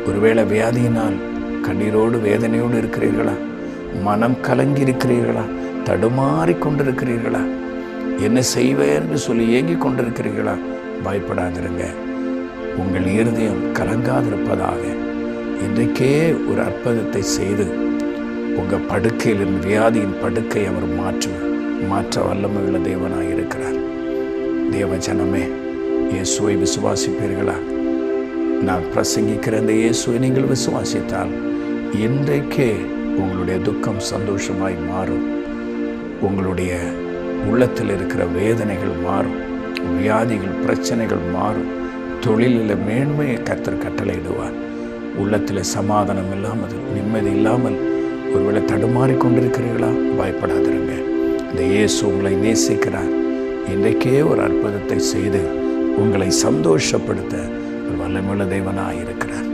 ஒருவேளை வியாதியினால் கண்ணீரோடு வேதனையோடு இருக்கிறீர்களா? மனம் கலங்கி இருக்கிறீர்களா? தடுமாறி கொண்டிருக்கிறீர்களா? என்ன செய்வேன்னு சொல்லி ஏங்கி கொண்டிருக்கிறீர்களா? பயப்படாதிருங்க. உங்கள் இருதயம் கலங்காதிருப்பதாக இன்றைக்கே ஒரு அற்புதத்தை செய்து உங்கள் படுக்கையில் வியாதியின் படுக்கை அவர் மாற்ற வல்லமையுள்ள தேவனாக இருக்கிறார். தேவஜனமே, இயேசுவை விசுவாசிப்பீர்களா? நான் பிரசங்கிக்கிற இந்த இயேசுவை நீங்கள் விசுவாசித்தால் இன்றைக்கே உங்களுடைய துக்கம் சந்தோஷமாய் மாறும். உங்களுடைய உள்ளத்தில் இருக்கிற வேதனைகள் மாறும், வியாதிகள் பிரச்சனைகள் மாறும். தொழிலில் மேன்மையை கர்த்தர் கட்டளையிடுவார். உள்ளத்தில் சமாதானம் இல்லாமல், நிம்மதி இல்லாமல் ஒருவேளை தடுமாறி கொண்டிருக்கிறீர்களா? பயப்படாதிருங்க. இந்த இயேசு உங்களை நேசிக்கிறார். இன்றைக்கே ஒரு அற்புதத்தை செய்து உங்களை சந்தோஷப்படுத்த ஒரு வல்லமையுள்ள தேவனாக இருக்கிறார்.